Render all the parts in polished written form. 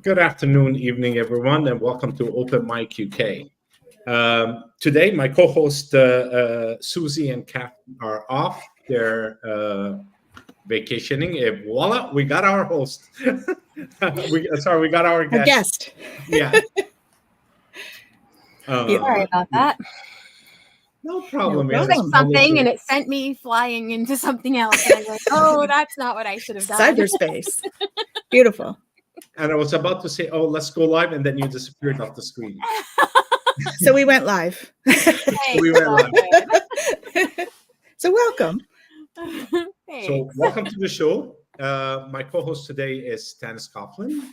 Good afternoon, evening, everyone, and welcome to Open Mic UK. Today, my co-host Susie and Kat are off. They're vacationing. Voila, we got our host. we got our guest. A guest. Yeah. Sorry about that. No problem. No It was like something, and it sent me flying into something else. And I was like, oh, that's not what I should have done. Cyberspace. Beautiful. And I was about to say, oh, let's go live, and then you disappeared off the screen. So we went live. We went live. So welcome. So welcome to the show. My co-host today is Tanis Coughlin.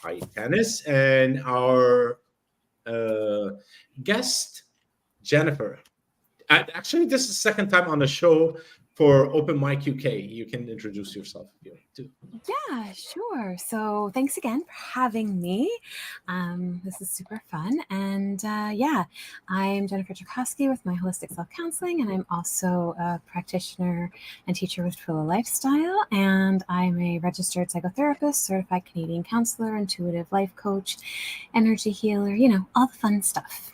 Hi, Tanis. And our guest, Jennifer. Actually, this is the second time on the show for Open Mic UK. You can introduce yourself if you want to. Yeah, sure. So thanks again for having me. This is super fun. And I'm Jennifer Jurkofsky with My Holistic Self Counselling, and I'm also a practitioner and teacher with Twilla Lifestyle. And I'm a registered psychotherapist, certified Canadian counselor, intuitive life coach, energy healer, all the fun stuff.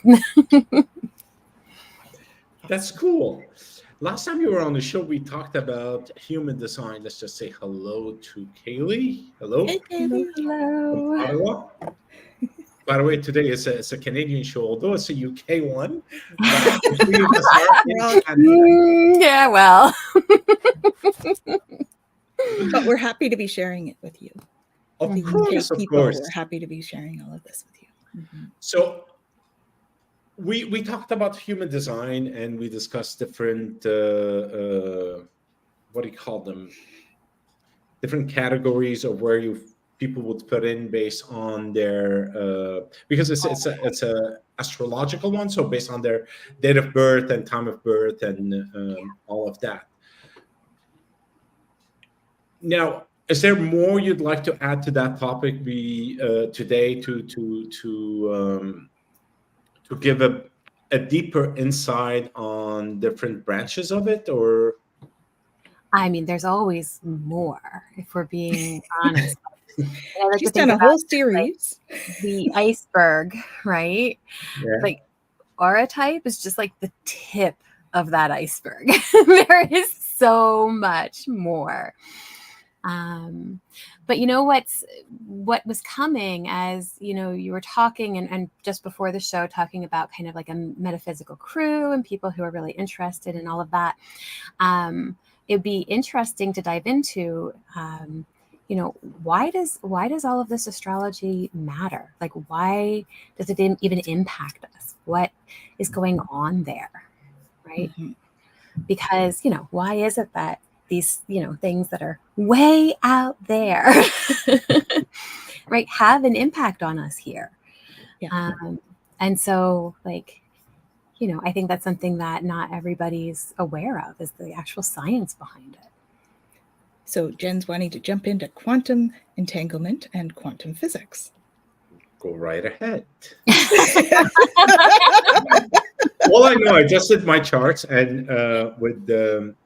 That's cool. Last time you were on the show, we talked about human design. Let's just say hello to Kaylee. Hello. Hey, Kaylee. Hello. From Ottawa. By the way, today it's a Canadian show, although it's a UK one. Yeah, well. But we're happy to be sharing it with you. Of The course, UK of people, course. we're happy to be sharing all of this with you. Mm-hmm. So we talked about human design, and we discussed different what do you call them? Different categories of where people would put in based on their because it's a astrological one, so based on their date of birth and time of birth and all of that. Now, is there more you'd like to add to that topic today to give a deeper insight on different branches of it, or? I mean, there's always more, if we're being honest. She's done a whole series. The iceberg, right? Yeah. Like aura type is just like the tip of that iceberg. There is so much more. But what was coming as, you were talking and just before the show talking about kind of like a metaphysical crew and people who are really interested in all of that. It'd be interesting to dive into, why does all of this astrology matter? Like, why does it even impact us? What is going on there? Right. Mm-hmm. Because, why is it that these, things that are way out there, right, have an impact on us here. Yeah. And so, I think that's something that not everybody's aware of, is the actual science behind it. So Jen's wanting to jump into quantum entanglement and quantum physics. Go right ahead. All I know, I just did my charts, and with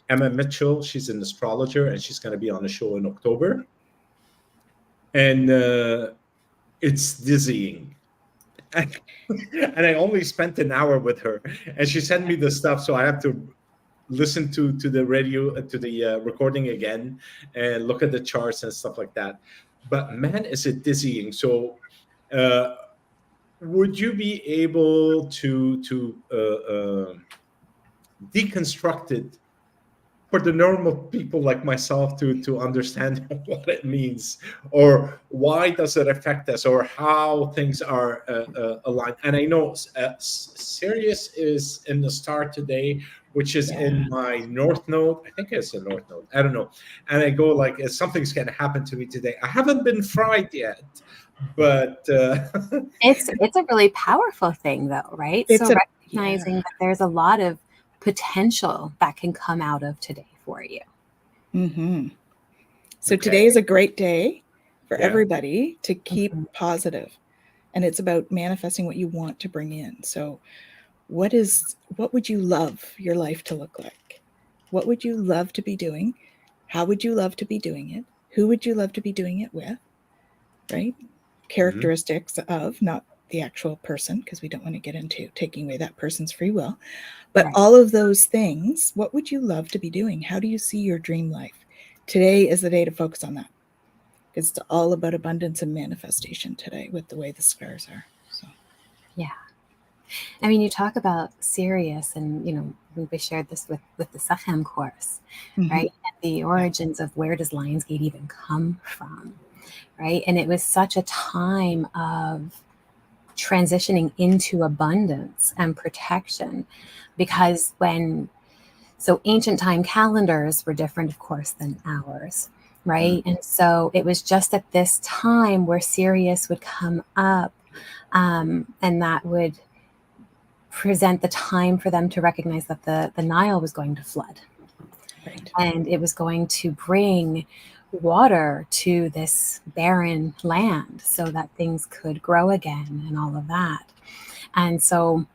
Emma Mitchell, she's an astrologer, and she's going to be on the show in October. And it's dizzying. And I only spent an hour with her, and she sent me the stuff, so I have to listen to the radio, to the recording again, and look at the charts and stuff like that. But man, is it dizzying. So would you be able to deconstruct it for the normal people like myself to understand what it means, or why does it affect us, or how things are aligned? And I know Sirius is in the star today, which is in my North Node. I think it's a North Node. I don't know. And I go like, something's going to happen to me today. I haven't been fried yet, but it's a really powerful thing, though, right? So recognizing that there's a lot of potential that can come out of today for you. Mm-hmm. So today is a great day for everybody to keep positive, and it's about manifesting what you want to bring in. So what would you love your life to look like? What would you love to be doing? How would you love to be doing it? Who would you love to be doing it with? Right? characteristics of, not the actual person, because we don't want to get into taking away that person's free will, but all of those things. What would you love to be doing? How do you see your dream life? Today is the day to focus on that. It's all about abundance and manifestation today with the way the stars are. So, yeah. I mean, you talk about Sirius, and, you know, we shared this with the Sachem course, right? And the origins of where does Lionsgate even come from, right? And it was such a time of transitioning into abundance and protection, because so ancient time calendars were different, of course, than ours, right? And so it was just at this time where Sirius would come up, and that would present the time for them to recognize that the Nile was going to flood. right. And it was going to bring water to this barren land so that things could grow again and all of that. And so,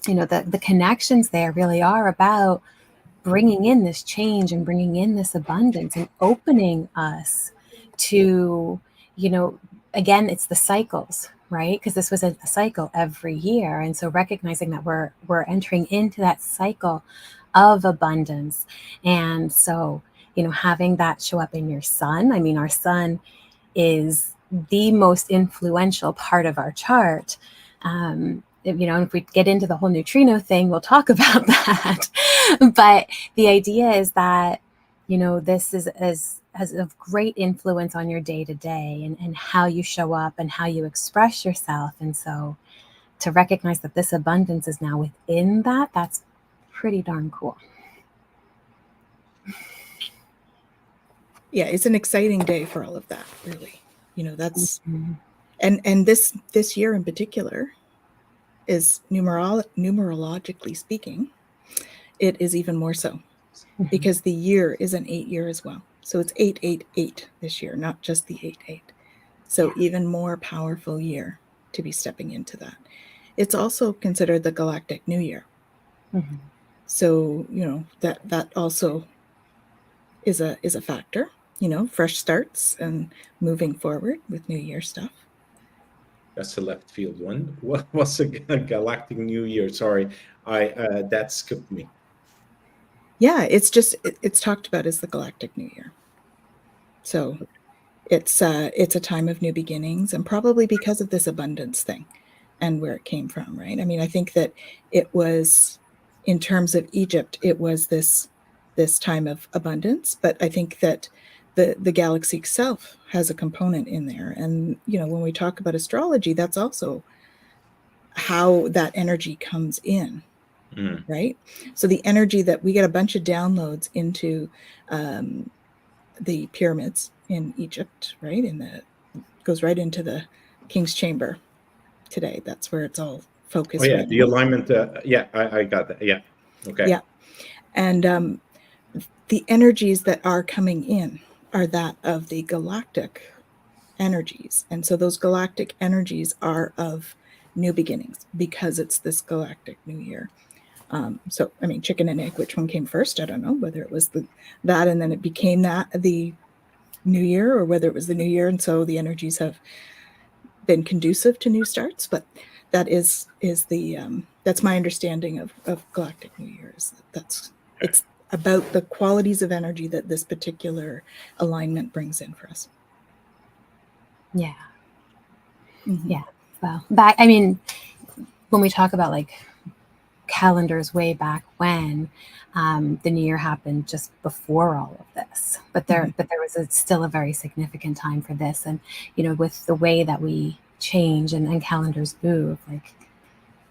you know, the connections there really are about bringing in this change and bringing in this abundance and opening us to, you know, again, it's the cycles, right? Because this was a cycle every year. And so recognizing that we're entering into that cycle of abundance. And so, you know, having that show up in your sun. I mean, our sun is the most influential part of our chart. You know, if we get into the whole neutrino thing, we'll talk about that. But the idea is that, you know, this has a great influence on your day to day and how you show up and how you express yourself. And so to recognize that this abundance is now within that, that's pretty darn cool. Yeah, it's an exciting day for all of that, really. You know, that's and this year in particular is numerologically speaking, it is even more so, because the year is an 8 year as well. So it's 888 this year, not just the 88. So even more powerful year to be stepping into that. It's also considered the Galactic New Year. So, you know, that also is a factor, you know, fresh starts and moving forward with New Year stuff. That's a left field one. What was a Galactic New Year? Sorry, that skipped me. Yeah, it's just it's talked about as the Galactic New Year. So it's a time of new beginnings, and probably because of this abundance thing and where it came from, right? I mean, I think that it was, in terms of Egypt, it was this time of abundance, but I think that the galaxy itself has a component in there. And, you know, when we talk about astrology, that's also how that energy comes in, right? So the energy that we get a bunch of downloads into the pyramids in Egypt, right? Goes right into the King's Chamber today. That's where it's all focused. Oh yeah, right the now. alignment. Yeah, I got that. Yeah. Okay. Yeah. And the energies that are coming in are that of the galactic energies. And so those galactic energies are of new beginnings, because it's this galactic new year. So, I mean, chicken and egg, which one came first? I don't know, whether it was that and then it became the new year, or whether it was the new year and so the energies have been conducive to new starts. But that is the that's my understanding of galactic new years. It's about the qualities of energy that this particular alignment brings in for us. Yeah. Well, I mean, when we talk about like calendars way back when, the new year happened just before all of this, but there was still a very significant time for this. And, you know, with the way that we change and calendars move, like,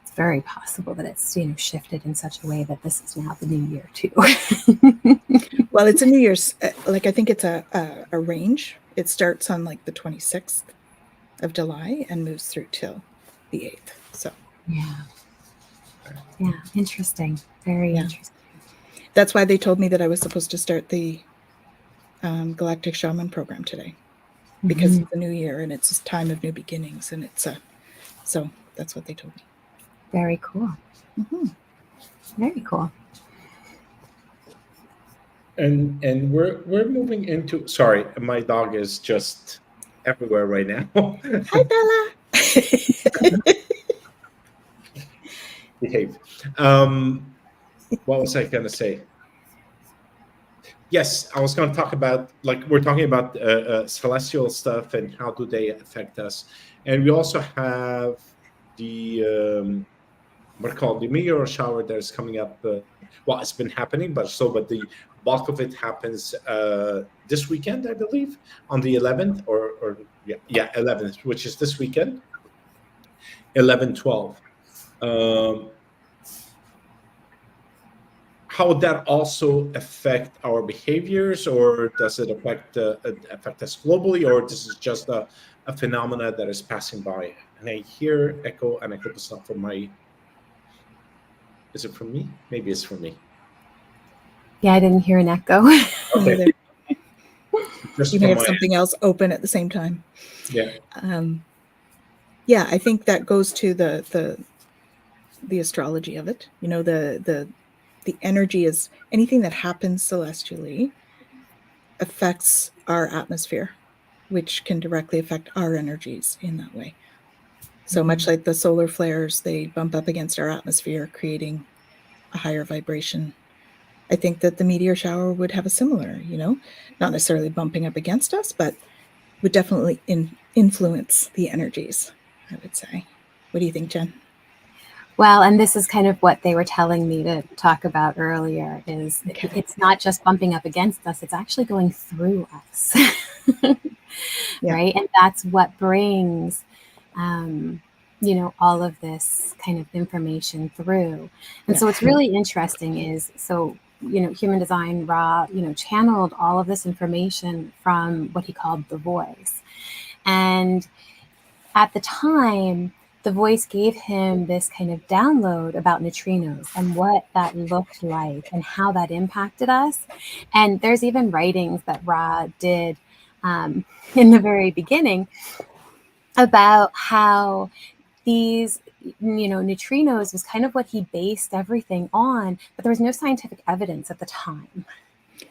it's very possible that it's, you know, shifted in such a way that this is now the new year too. Well, it's a New Year's, like, I think it's a range. It starts on like the 26th of July and moves through till the 8th. So yeah, interesting. Very interesting. That's why they told me that I was supposed to start the Galactic Shaman program today, because it's the new year and it's a time of new beginnings, and it's so that's what they told me. Very cool. Very cool. And we're moving into. Sorry, my dog is just everywhere right now. Hi, Bella. Behave. What was I going to say? Yes, I was going to talk about, like, we're talking about celestial stuff and how do they affect us. And we also have the, what called the meteor shower that is coming up. Well, it's been happening, but the bulk of it happens this weekend, I believe, on the 11th or 11th, which is this weekend, 11/12. How would that also affect our behaviors, or does it affect us globally, or this is just a phenomena that is passing by? And I hear echo, and I hope it's not from my. Is it from me? Maybe it's from me. Yeah, I didn't hear an echo. Okay. You may have something else open at the same time. Yeah. Yeah, I think that goes to the astrology of it. You know, the energy is anything that happens celestially affects our atmosphere, which can directly affect our energies in that way. So much like the solar flares, they bump up against our atmosphere, creating a higher vibration. I think that the meteor shower would have a similar, you know, not necessarily bumping up against us, but would definitely influence the energies, I would say. What do you think, Jen? Well, and this is kind of what they were telling me to talk about earlier, is it's not just bumping up against us, it's actually going through us. Yeah. Right? And that's what brings, you know, all of this kind of information through. And so what's really interesting is, so, you know, Human Design Ra, you know, channeled all of this information from what he called the voice. And at the time, the voice gave him this kind of download about neutrinos and what that looked like and how that impacted us. And there's even writings that Ra did in the very beginning about how these, you know, neutrinos was kind of what he based everything on, but there was no scientific evidence at the time.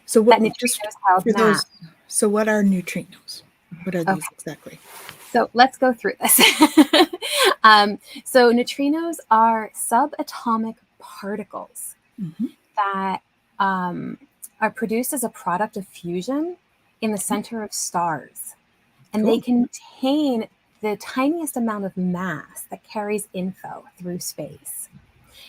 So what, neutrinos held mass. So what are neutrinos? What are these exactly? So let's go through this. So neutrinos are subatomic particles that are produced as a product of fusion in the center of stars. And they contain the tiniest amount of mass that carries info through space.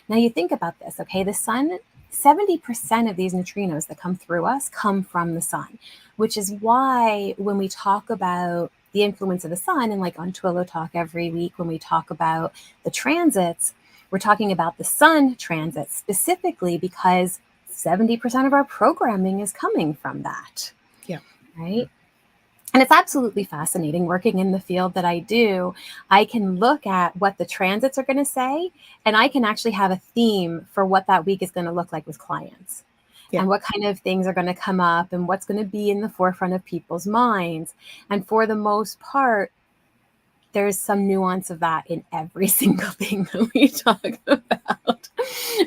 Now you think about this, okay? The sun, 70% of these neutrinos that come through us come from the sun, which is why when we talk about the influence of the sun, and like on Twillo Talk every week, when we talk about the transits, we're talking about the sun transits specifically because 70% of our programming is coming from that. Yeah. Right? And it's absolutely fascinating working in the field that I do. I can look at what the transits are going to say, and I can actually have a theme for what that week is going to look like with clients. And what kind of things are going to come up and what's going to be in the forefront of people's minds. And for the most part, there's some nuance of that in every single thing that we talk about,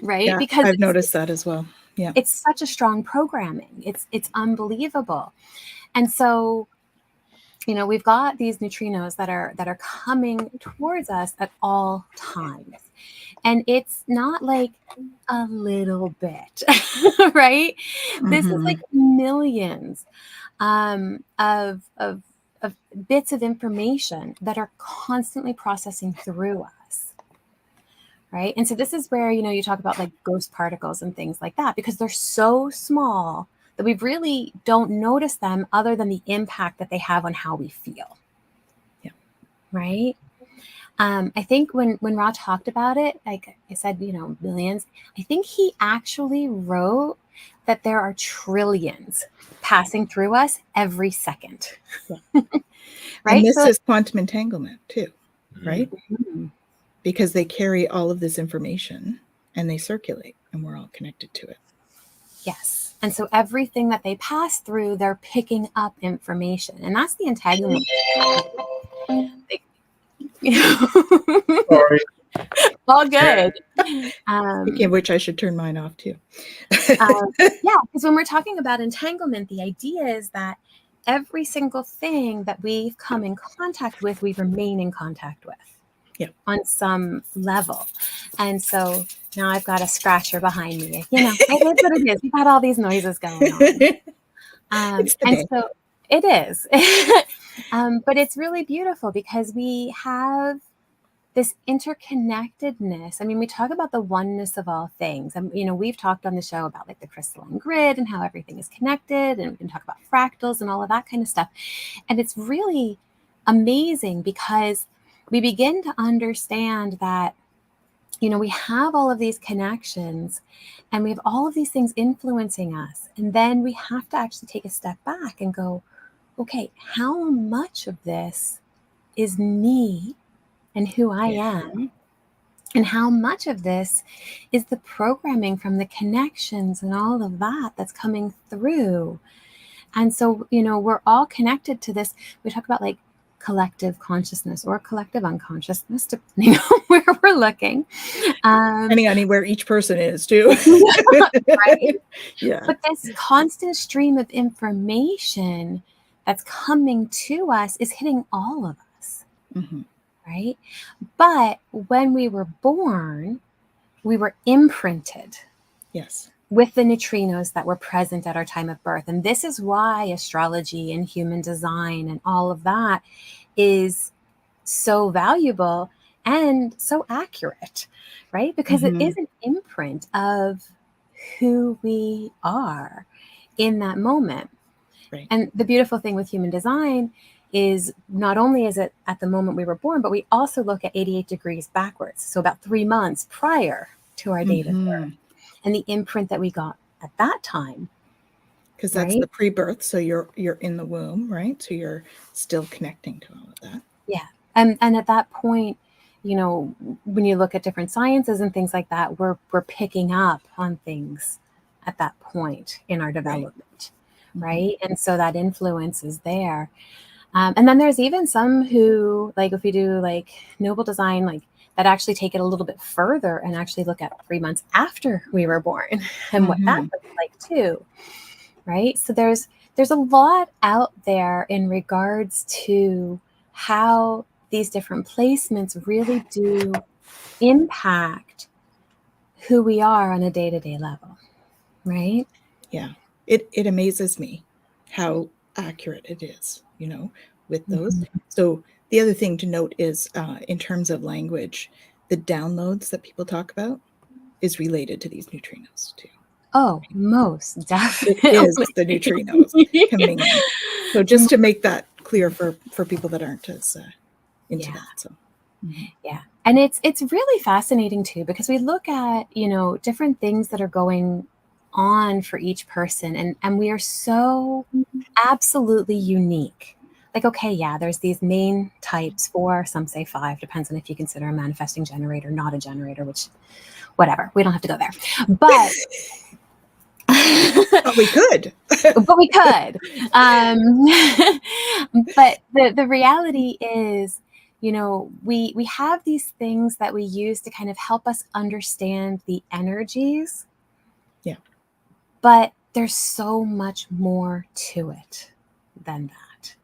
right? Yeah, because I've noticed that as well. Yeah. It's such a strong programming. It's unbelievable. And so, you know, we've got these neutrinos that are coming towards us at all times. And it's not like a little bit, right? This is like millions of bits of information that are constantly processing through us, right? And so this is where, you know, you talk about like ghost particles and things like that, because they're so small that we really don't notice them other than the impact that they have on how we feel. Yeah. Right? I think when Ra talked about it, like I said, you know, billions, I think he actually wrote that there are trillions passing through us every second. Yeah. Right? And this is quantum entanglement too, right? Mm-hmm. Because they carry all of this information and they circulate and we're all connected to it. Yes. And so everything that they pass through, they're picking up information. And that's the entanglement. Sorry. All good. Speaking of which, I should turn mine off too. Yeah, because when we're talking about entanglement, the idea is that every single thing that we've come in contact with, we remain in contact with. Yeah. On some level. And so now I've got a scratcher behind me. You know, it is what it is. We've got all these noises going on. It's the And day. so it is. But it's really beautiful because we have this interconnectedness. I mean, we talk about the oneness of all things. And, you know, we've talked on the show about like the crystalline grid and how everything is connected. And we can talk about fractals and all of that kind of stuff. And it's really amazing because we begin to understand that, you know, we have all of these connections and we have all of these things influencing us. And then we have to actually take a step back and go, okay, how much of this is me and who I am? And how much of this is the programming from the connections and all of that that's coming through? And so, you know, we're all connected to this. We talk about like collective consciousness or collective unconsciousness, depending on where we're looking. Depending on where each person is too. Right? Yeah. But this constant stream of information that's coming to us is hitting all of us. Mm-hmm. Right? But when we were born, we were imprinted. Yes. With the neutrinos that were present at our time of birth. And this is why astrology and human design and all of that is so valuable and so accurate, right? Because it is an imprint of who we are in that moment. Right. And the beautiful thing with human design is not only is it at the moment we were born, but we also look at 88 degrees backwards. So about 3 months prior to our date of birth. And the imprint that we got at that time. Because that's the pre-birth. So you're in the womb, right? So you're still connecting to all of that. Yeah. And at that point, you know, when you look at different sciences and things like that, we're picking up on things at that point in our development. Right. And so that influence is there. And then there's even some who, like, if we do like noble design, like that actually take it a little bit further and actually look at 3 months after we were born and what that looks like too. Right. So there's a lot out there in regards to how these different placements really do impact who we are on a day-to-day level. Right. Yeah. It amazes me how accurate it is, you know, with those. So the other thing to note is in terms of language, the downloads that people talk about is related to these neutrinos too. Oh, most definitely. It is the neutrinos coming in. So just to make that clear for people that aren't as into that. So yeah. And it's really fascinating too, because we look at, you know, different things that are going on for each person. And we are so absolutely unique. Like, okay, yeah, there's these main types, 4, some say 5, depends on if you consider a manifesting generator, not a generator, which, whatever, we don't have to go there. But but we could. But we could. But the reality is, you know, we have these things that we use to kind of help us understand the energies. Yeah. But there's so much more to it than that,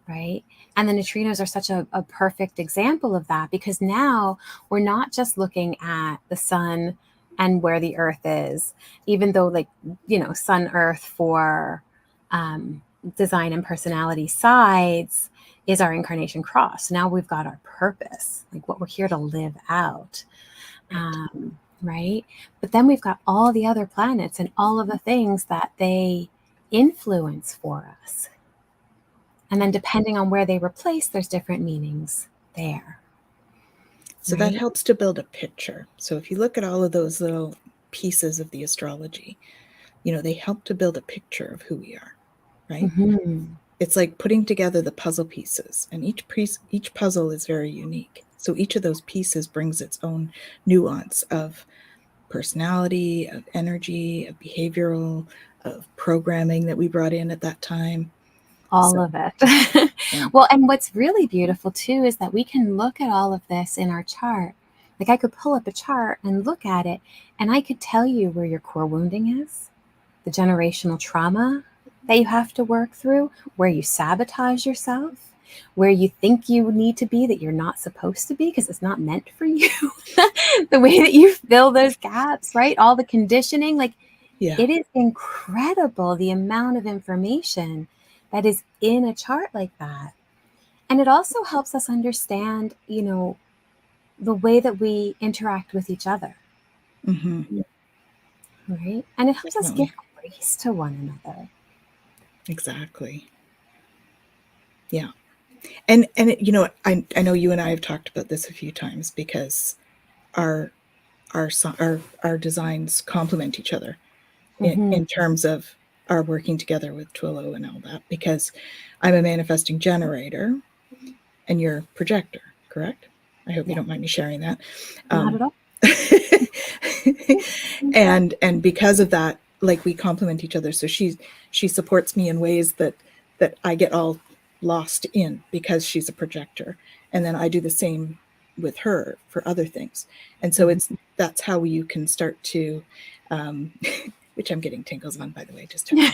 right? And the neutrinos are such a perfect example of that, because now we're not just looking at the sun and where the earth is, even though, like, you know, sun, earth for design and personality sides is our incarnation cross. Now we've got our purpose, like what we're here to live out. Right. But then we've got all the other planets and all of the things that they influence for us. And then depending on where they were placed, there's different meanings there. So that helps to build a picture. So if you look at all of those little pieces of the astrology, you know, they help to build a picture of who we are, right? It's like putting together the puzzle pieces, and each puzzle is very unique. So each of those pieces brings its own nuance of personality, of energy, of behavioral, of programming that we brought in at that time. All of it. Well, and what's really beautiful too is that we can look at all of this in our chart. Like, I could pull up a chart and look at it, and I could tell you where your core wounding is, the generational trauma that you have to work through, where you sabotage yourself, where you think you need to be that you're not supposed to be because it's not meant for you. The way that you fill those gaps, right? All the conditioning, like it is incredible the amount of information that is in a chart like that. And it also helps us understand, you know, the way that we interact with each other. Mm-hmm. Right? And it helps us Definitely. give grace to one another. Exactly. Yeah. And you know, I know you and I have talked about this a few times because our designs complement each other in terms of our working together with Twillo and all that, because I'm a manifesting generator and you're a projector, correct? I hope you don't mind me sharing that. Not at all. And because of that, like, we complement each other. So she supports me in ways that I get all lost in because she's a projector, and then I do the same with her for other things. And so that's how you can start to which I'm getting tingles on, by the way, just love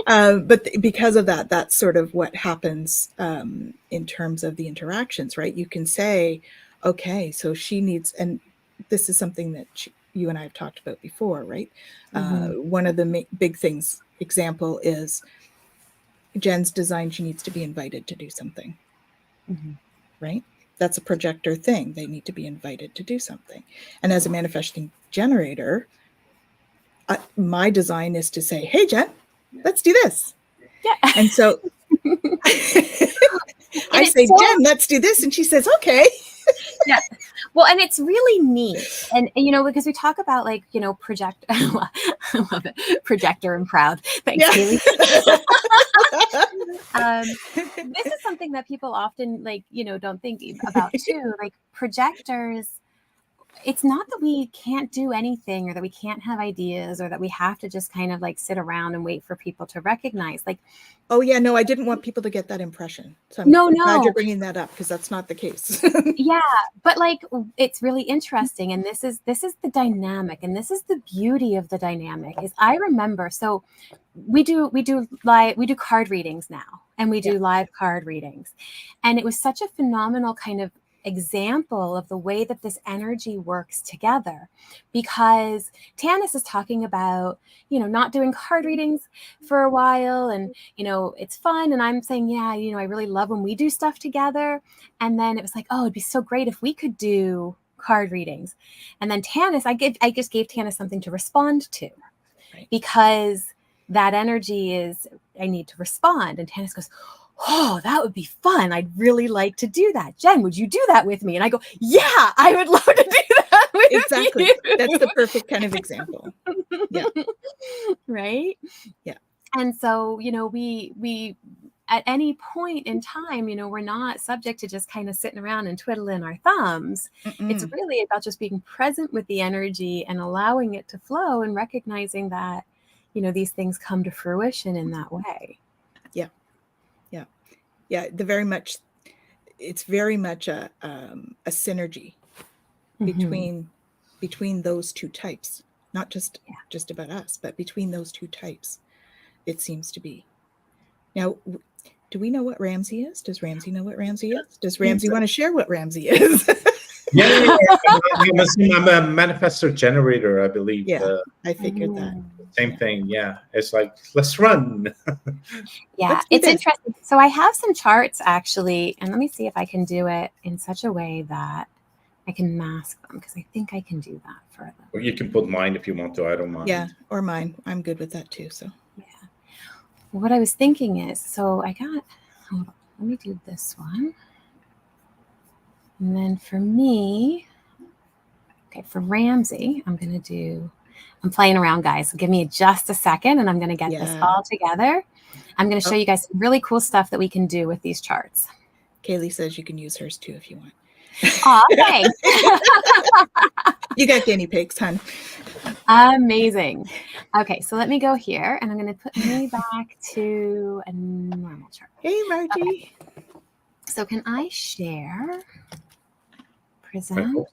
it. But because of that, that's sort of what happens in terms of the interactions, right? You can say, okay, so she needs, and this is something that you and I have talked about before, right? One of the big things, example, is Jen's design, she needs to be invited to do something, right? That's a projector thing. They need to be invited to do something. And as a manifesting generator, my design is to say, hey, Jen, let's do this. Yeah. And so I say, Jen, let's do this. And she says, okay. Yeah. Well, and it's really neat. And, you know, because we talk about, like, you know, I love it. Projector and proud. Thanks, Kaylee. This is something that people often, like, you know, don't think about too. Like, projectors, it's not that we can't do anything or that we can't have ideas or that we have to just kind of like sit around and wait for people to recognize. Like, oh yeah, no, I didn't want people to get that impression. So I'm glad you're bringing that up, because that's not the case. Yeah, but like, it's really interesting, and this is the dynamic, and this is the beauty of the dynamic. Is I remember, so we do card readings now, and we do live card readings, and it was such a phenomenal kind of example of the way that this energy works together, because Tanis is talking about, you know, not doing card readings for a while, and, you know, it's fun, and I'm saying, yeah, you know, I really love when we do stuff together. And then it was like, oh, it'd be so great if we could do card readings. And then Tanis, I just gave Tanis something to respond to, because that energy is, I need to respond. And Tanis goes, oh, that would be fun. I'd really like to do that. Jen, would you do that with me? And I go, yeah, I would love to do that with exactly. you. That's the perfect kind of example. Yeah. Right? Yeah. And so, you know, we at any point in time, you know, we're not subject to just kind of sitting around and twiddling our thumbs. It's really about just being present with the energy and allowing it to flow and recognizing that, you know, these things come to fruition in that way. Yeah. Yeah. Yeah. It's very much a synergy between those two types, not just about us, but between those two types, it seems to be. Now, do we know what Ramsey is? Does Ramsey know what Ramsey is? Does Ramsey want to share what Ramsey is? Yeah. I'm a manifestor generator, I believe. Yeah, I figured that. Same thing. Yeah. It's like, let's run. Yeah, it's interesting. So I have some charts actually, and let me see if I can do it in such a way that I can mask them, because I think I can do that for them. Or you can put mine if you want to. I don't mind. Yeah, or mine. I'm good with that too. So yeah. What I was thinking is, so hold on, let me do this one. And then for me, okay, for Ramsey, I'm playing around, guys. So give me just a second, and I'm going to get this all together. I'm going to show you guys some really cool stuff that we can do with these charts. Kaylee says you can use hers too if you want. Oh, thanks. You got guinea pigs, hon. Amazing. Okay, so let me go here, and I'm going to put me back to a normal chart. Hey, Margie. Okay. So can I share? Present.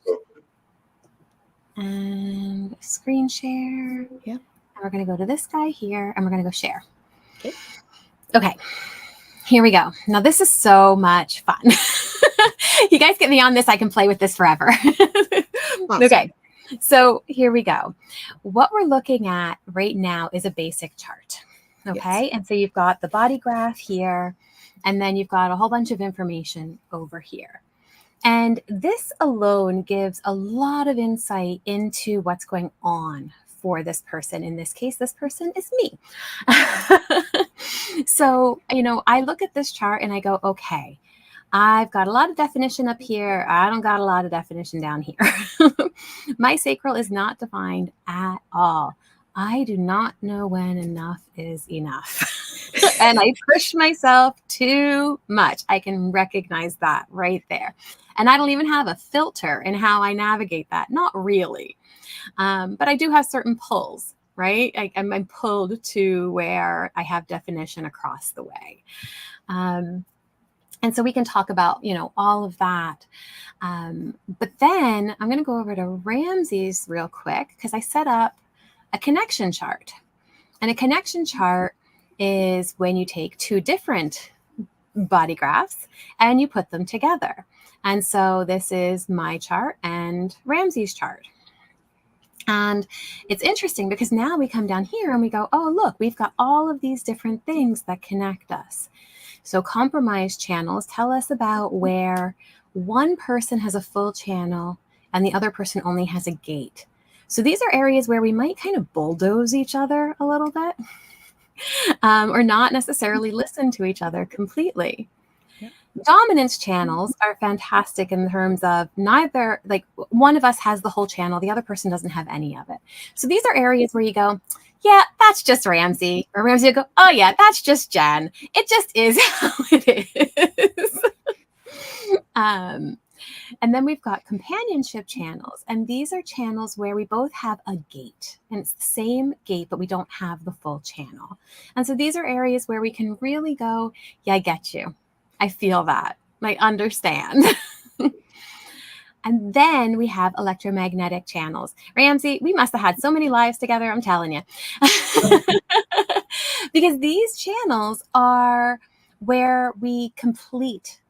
and screen share. Yeah. And we're going to go to this guy here and we're going to go share. Okay. Okay. Here we go. Now, this is so much fun. You guys get me on this. I can play with this forever. Awesome. Okay. So here we go. What we're looking at right now is a basic chart. Okay. Yes. And so you've got the body graph here, and then you've got a whole bunch of information over here. And this alone gives a lot of insight into what's going on for this person. In this case, this person is me. So, I look at this chart and I go, okay, I've got a lot of definition up here. I don't got a lot of definition down here. My sacral is not defined at all. I do not know when enough is enough. And I push myself too much. I can recognize that right there. And I don't even have a filter in how I navigate that. Not really. But I do have certain pulls, right? I'm pulled to where I have definition across the way. And so we can talk about, all of that. But then I'm going to go over to Ramsey's real quick because I set up a connection chart. And a connection chart is when you take two different body graphs and you put them together. And so this is my chart and Ramsey's chart. And it's interesting because now we come down here and we go, oh, look, we've got all of these different things that connect us. So compromise channels tell us about where one person has a full channel and the other person only has a gate. So these are areas where we might kind of bulldoze each other a little bit or not necessarily listen to each other completely. Dominance channels are fantastic in terms of neither, like one of us has the whole channel, the other person doesn't have any of it. So these are areas where you go, yeah, that's just Ramsey. Or Ramsey will go, oh yeah, that's just Jen. It just is how it is. And then we've got companionship channels. And these are channels where we both have a gate. And it's the same gate, but we don't have the full channel. And so these are areas where we can really go, yeah, I get you. I feel that. I understand. And then we have electromagnetic channels. Ramsey, we must have had so many lives together, I'm telling you. Because these channels are where we complete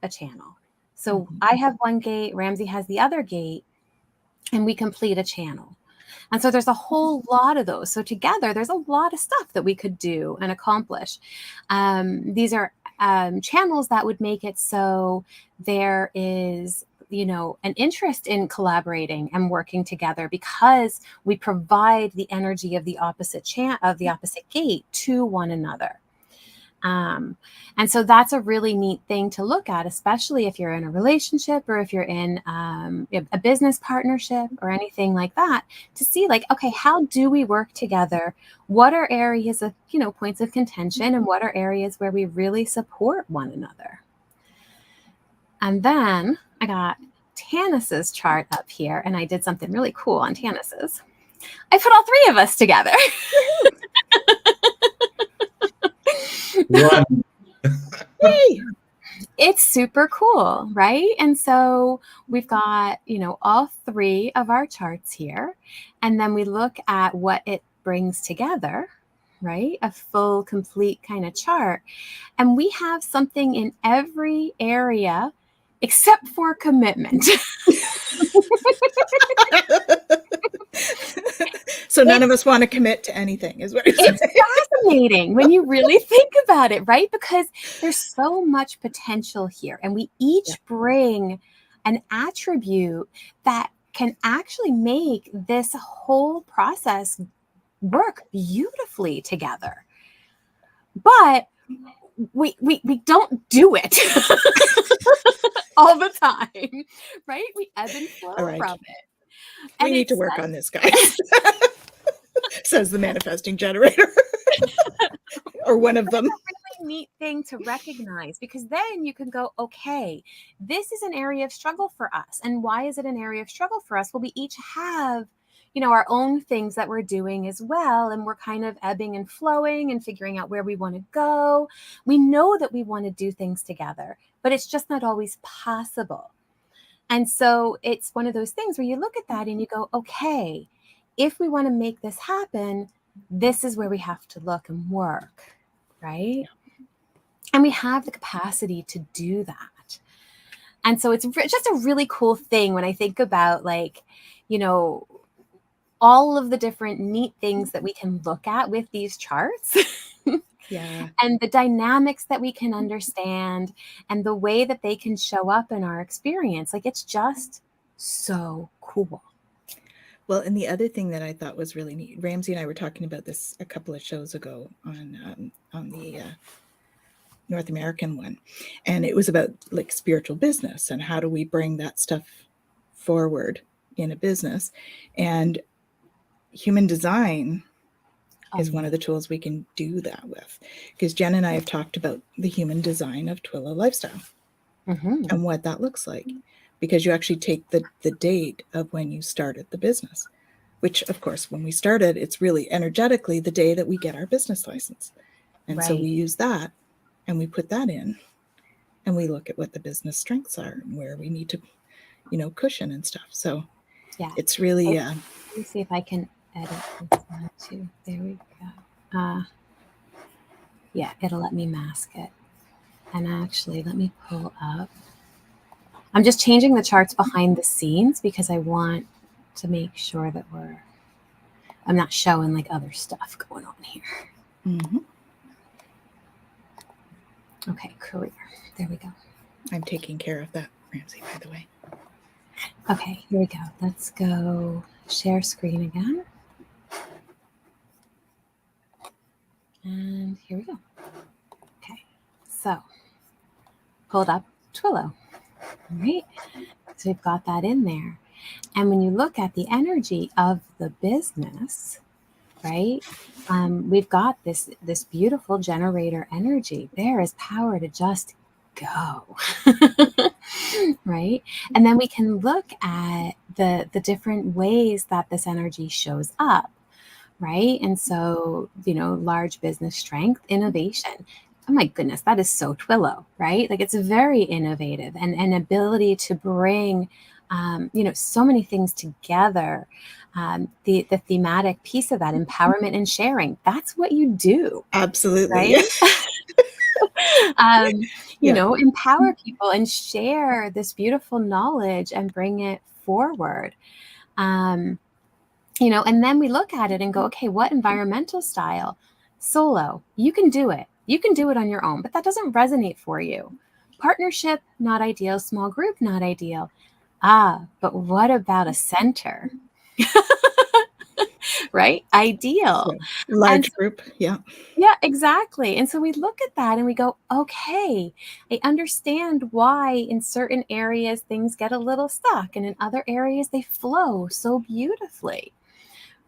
a channel. So I have one gate, Ramsey has the other gate, and we complete a channel. And so there's a whole lot of those. So together, there's a lot of stuff that we could do and accomplish. These are channels that would make it so there is, an interest in collaborating and working together because we provide the energy of the opposite gate to one another. And so that's a really neat thing to look at, especially if you're in a relationship or if you're in a business partnership or anything like that, to see like, okay, how do we work together? What are areas of, points of contention, and what are areas where we really support one another? And then I got Tanis's chart up here, and I did something really cool on Tanis's. I put all three of us together. It's super cool, right? And so we've got, all three of our charts here. And then we look at what it brings together, right? A full, complete kind of chart. And we have something in every area except for commitment. So none of us want to commit to anything, is what you're saying. It's fascinating when you really think about it, right? Because there's so much potential here, and we each bring an attribute that can actually make this whole process work beautifully together. But we don't do it all the time, right? We ebb and flow from it. We need to work on this, guys. Says the manifesting generator. Or one of them. It's a really neat thing to recognize, because then you can go, okay, this is an area of struggle for us. And why is it an area of struggle for us? Well, we each have, our own things that we're doing as well. And we're kind of ebbing and flowing and figuring out where we want to go. We know that we want to do things together, but it's just not always possible. And so it's one of those things where you look at that and you go, okay, if we want to make this happen, this is where we have to look and work, right? And we have the capacity to do that. And so it's just a really cool thing when I think about, like, you know, all of the different neat things that we can look at with these charts. Yeah. And the dynamics that we can understand and the way that they can show up in our experience. Like, it's just so cool. Well, and the other thing that I thought was really neat, Ramsey and I were talking about this a couple of shows ago on the North American one, and it was about like spiritual business and how do we bring that stuff forward in a business. And human design is one of the tools we can do that with, because Jen and I have talked about the human design of Twila lifestyle and what that looks like, because you actually take the date of when you started the business, which of course, when we started, it's really energetically the day that we get our business license. And so we use that and we put that in and we look at what the business strengths are and where we need to, you know, cushion and stuff. So it's really, let me see if I can edit this one too. There we go. Yeah, it'll let me mask it. And actually, let me pull up. I'm just changing the charts behind the scenes because I want to make sure that I'm not showing like other stuff going on here. Okay, career. There we go. I'm taking care of that, Ramsey, by the way. Okay, here we go. Let's go share screen again. And here we go. Okay, so pulled up Twillo. All right, so we've got that in there. And when you look at the energy of the business, right, we've got this beautiful generator energy. There is power to just go, right? And then we can look at the different ways that this energy shows up, right? And so, you know, large business strength, innovation. Oh my goodness, that is so Twillo, right? Like, it's very innovative and an ability to bring, you know, so many things together. The thematic piece of that, empowerment and sharing, that's what you do. Absolutely. Right? You know, empower people and share this beautiful knowledge and bring it forward. You know, and then we look at it and go, okay, what environmental style? Solo, you can do it. You can do it on your own, but that doesn't resonate for you. Partnership, not ideal. Small group, not ideal. But what about a center? Right? Ideal. Large group. Yeah. Yeah, exactly. And so we look at that and we go, okay, I understand why in certain areas things get a little stuck and in other areas they flow so beautifully.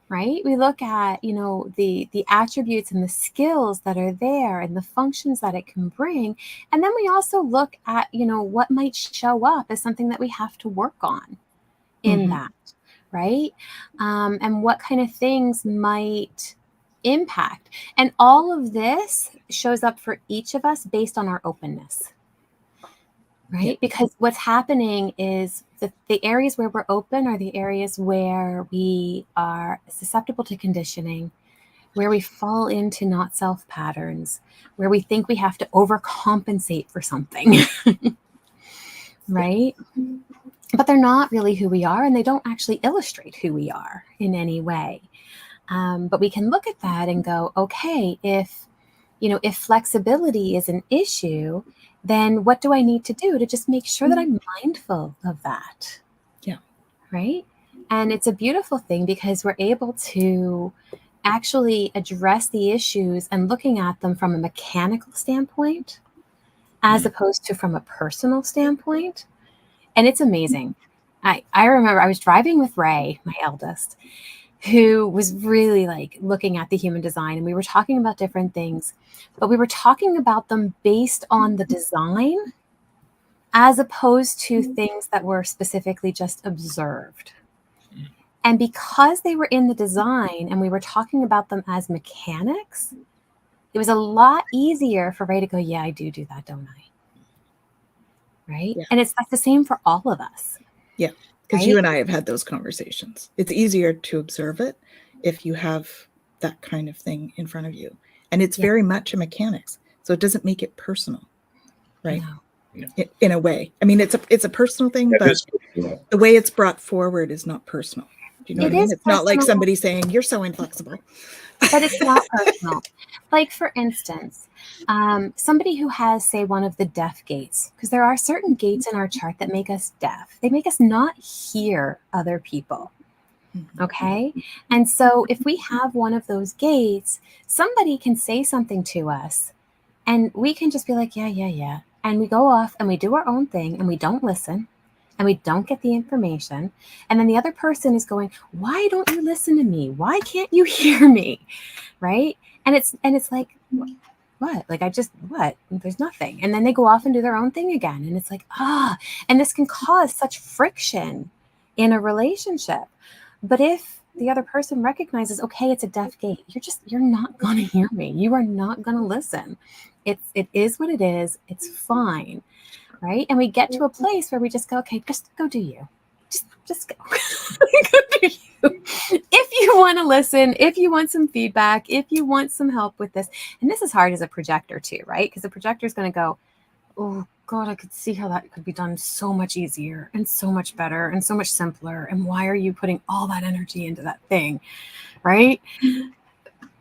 Right? We look at, you know, the attributes and the skills that are there and the functions that it can bring. And then we also look at, you know, what might show up as something that we have to work on in that, right? And what kind of things might impact. And all of this shows up for each of us based on our openness. Right? Because what's happening is the areas where we're open are the areas where we are susceptible to conditioning, where we fall into not self patterns, where we think we have to overcompensate for something. Right? But they're not really who we are, and they don't actually illustrate who we are in any way. But we can look at that and go, okay, if flexibility is an issue, then what do I need to do to just make sure that I'm mindful of that? Yeah. Right? And it's a beautiful thing because we're able to actually address the issues and looking at them from a mechanical standpoint as opposed to from a personal standpoint. And it's amazing. I remember I was driving with Ray, my eldest, who was really like looking at the human design, and we were talking about different things, but we were talking about them based on the design as opposed to things that were specifically just observed. And because they were in the design and we were talking about them as mechanics, it was a lot easier for Ray to go, yeah, I do that, don't I? Right? Yeah. And that's the same for all of us. Yeah. Because Right? you and I have had those conversations. It's easier to observe it if you have that kind of thing in front of you. And it's very much a mechanics. So it doesn't make it personal, right? No. In a way. I mean, it's a personal thing, That but is personal. the way it's brought forward is not personal. Do you know It what I mean? is It's not like personal. somebody saying, you're so inflexible. But it's not personal. Like, for instance, somebody who has, say, one of the deaf gates, because there are certain gates in our chart that make us deaf. They make us not hear other people. Okay. And so if we have one of those gates, somebody can say something to us and we can just be like, yeah. And we go off and we do our own thing and we don't listen and we don't get the information. And then the other person is going, why don't you listen to me? Why can't you hear me? Right. And it's like, what? Like, what? There's nothing. And then they go off and do their own thing again. And it's like, and this can cause such friction in a relationship. But if the other person recognizes, okay, it's a deaf gate, you're not going to hear me. You are not going to listen. It is what it is. It's fine. Right. And we get to a place where we just go, okay, just go do you. Just go. Go do you. If you want to listen, if you want some feedback, if you want some help with this. And this is hard as a projector too, right? Because the projector is going to go, oh God, I could see how that could be done so much easier and so much better and so much simpler. And why are you putting all that energy into that thing? Right.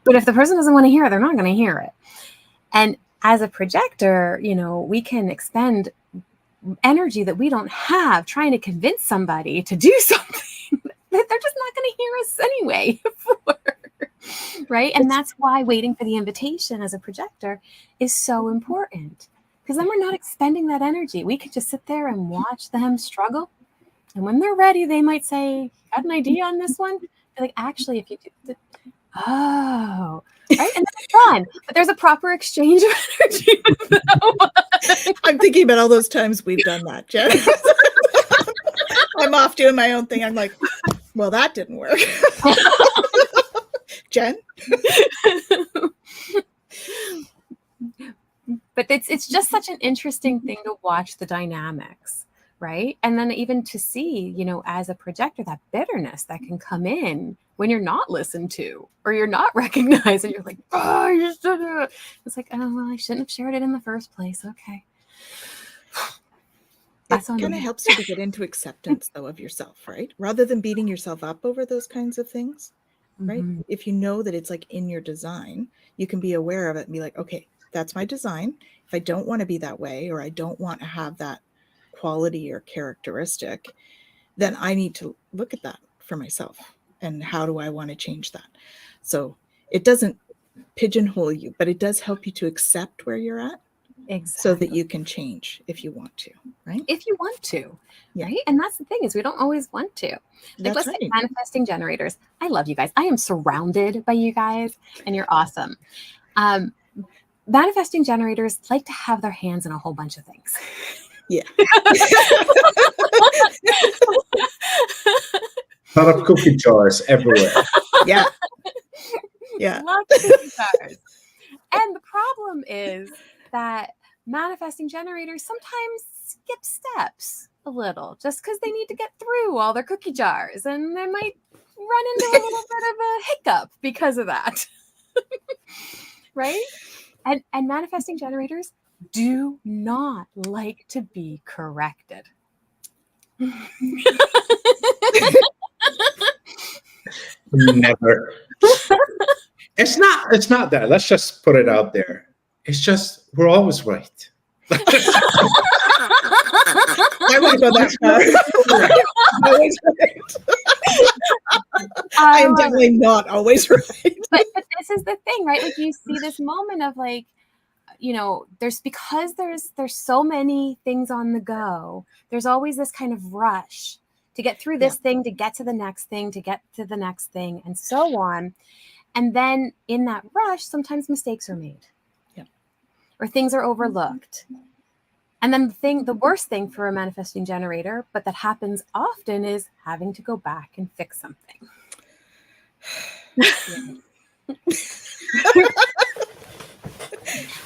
But if the person doesn't want to hear it, they're not going to hear it. And as a projector, we can expend energy that we don't have trying to convince somebody to do something that they're just not going to hear us anyway for. Right. And that's why waiting for the invitation as a projector is so important. Because then we're not expending that energy. We could just sit there and watch them struggle. And when they're ready, they might say, got an idea on this one? They're like, actually, if you do, right? And then it's done. But there's a proper exchange of energy with that one. I'm thinking about all those times we've done that, Jen. I'm off doing my own thing. I'm like, well, that didn't work. Jen? But it's just such an interesting thing to watch the dynamics, right? And then even to see, as a projector, that bitterness that can come in when you're not listened to or you're not recognized and you're like, oh, you should have. It's like, oh, well, I shouldn't have shared it in the first place. Okay. It kind of helps you to get into acceptance, though, of yourself, right? Rather than beating yourself up over those kinds of things, right? Mm-hmm. If you know that it's like in your design, you can be aware of it and be like, okay, that's my design. If I don't want to be that way, or I don't want to have that quality or characteristic, then I need to look at that for myself. And how do I want to change that? So it doesn't pigeonhole you, but it does help you to accept where you're at. Exactly. So that you can change if you want to, right? If you want to, right? And that's the thing, is we don't always want to. Like, let's say manifesting generators. I love you guys. I am surrounded by you guys, and you're awesome. Manifesting generators like to have their hands in a whole bunch of things. Yeah. A lot of cookie jars everywhere. Yeah. Yeah. Lots of cookie jars. And the problem is that manifesting generators sometimes skip steps a little just because they need to get through all their cookie jars, and they might run into a little bit of a hiccup because of that. Right? And manifesting generators do not like to be corrected. Never. It's not that. Let's just put it out there. It's just we're always right. I wouldn't go that far. Always right. I am definitely not always right. But this is the thing, right? Like, you see this moment of like, there's so many things on the go. There's always this kind of rush to get through this thing, to get to the next thing, to get to the next thing, and so on. And then in that rush, sometimes mistakes are made. Yeah. Or things are overlooked. And then the worst thing for a manifesting generator, but that happens often, is having to go back and fix something.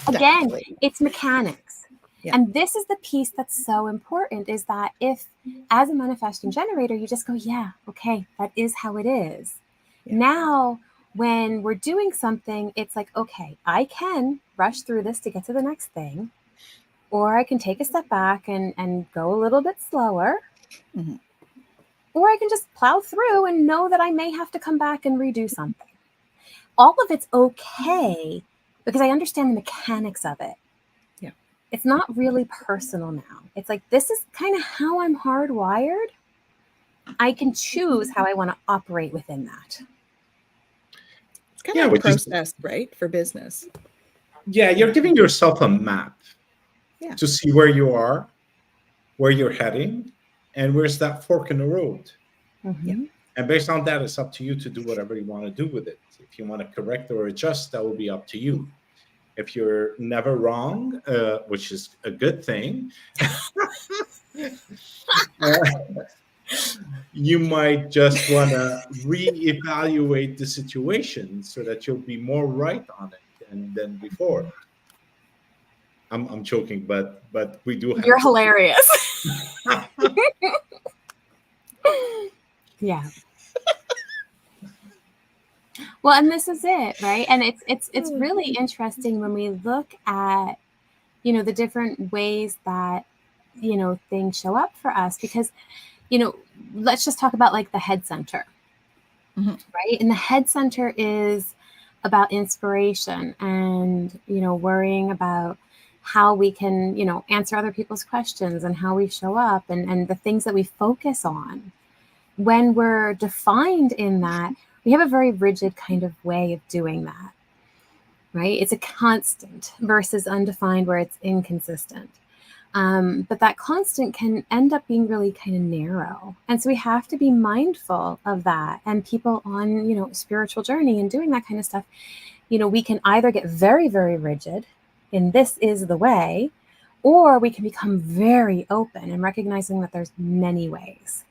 Again, it's mechanics. Yeah. And this is the piece that's so important, is that if, as a manifesting generator, you just go, yeah, okay, that is how it is. Yeah. Now, when we're doing something, it's like, okay, I can rush through this to get to the next thing, or I can take a step back and go a little bit slower, Mm-hmm. or I can just plow through and know that I may have to come back and redo something. All of it's okay because I understand the mechanics of it. Yeah. It's not really personal now. It's like, this is kind of how I'm hardwired. I can choose how I want to operate within that. It's kind of a which is- process, right, for business. Yeah, you're giving yourself a map Yeah. to see where you are, where you're heading, and where's that fork in the road. Mm-hmm. And based on that, it's up to you to do whatever you want to do with it. If you want to correct or adjust, that will be up to you. If you're never wrong, which is a good thing, you might just want to reevaluate the situation so that you'll be more right on it than before. I'm joking, but we do have. You're hilarious. Yeah. Well, and this is it, right? And it's really interesting when we look at, you know, the different ways that, you know, things show up for us, because, you know, let's just talk about like the head center, Mm-hmm. right? And the head center is about inspiration and, you know, worrying about how we can, you know, answer other people's questions and how we show up and the things that we focus on. When we're defined in that, we have a very rigid kind of way of doing that, right? It's a constant versus undefined where it's inconsistent. But that constant can end up being really kind of narrow. And so we have to be mindful of that. And people on, you know, spiritual journey and doing that kind of stuff, you know, we can either get very, very rigid in this is the way, or we can become very open and recognizing that there's many ways,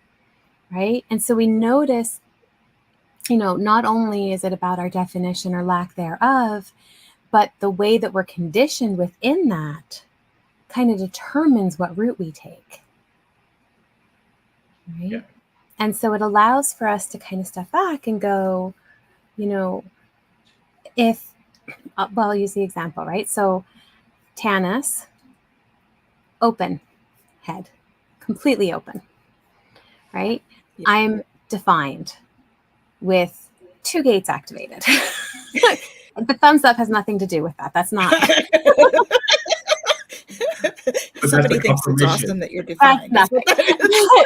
right? And so we notice, you know, not only is it about our definition or lack thereof, but the way that we're conditioned within that kind of determines what route we take, right? Yeah. And so it allows for us to kind of step back and go, you know, if, well, I'll use the example, right? So Tanis, open head, completely open, right? Yeah. I'm defined with 2 gates activated. The thumbs up has nothing to do with that. That's not. Somebody thinks it's awesome that you're defined. That's nothing.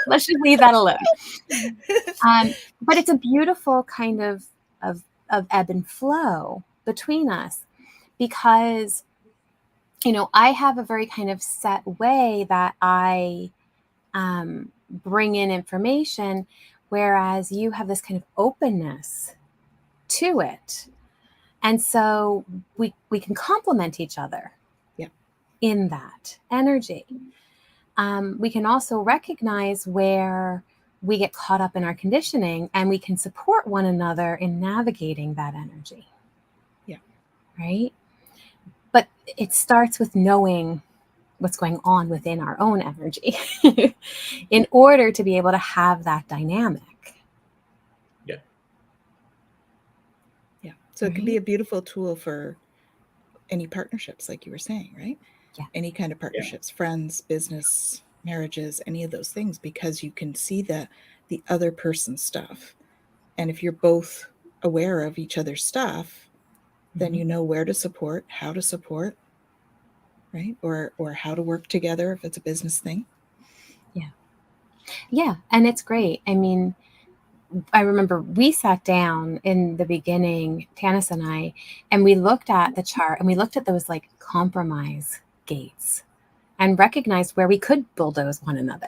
Let's just leave that alone. But it's a beautiful kind of ebb and flow between us, because, you know, I have a very kind of set way that I bring in information, whereas you have this kind of openness to it. And so we can complement each other in that energy. We can also recognize where we get caught up in our conditioning, and we can support one another in navigating that energy. Yeah. Right? But it starts with knowing what's going on within our own energy in order to be able to have that dynamic. Yeah. So it could be a beautiful tool for any partnerships, like you were saying, right? Yeah. Any kind of partnerships, friends, business, marriages, any of those things, because you can see the other person's stuff. And if you're both aware of each other's stuff, then you know where to support, how to support, right? Or how to work together if it's a business thing. Yeah. Yeah. And it's great. I mean, I remember we sat down in the beginning, Tanis and I, and we looked at the chart and we looked at those like compromise gates and recognized where we could bulldoze one another,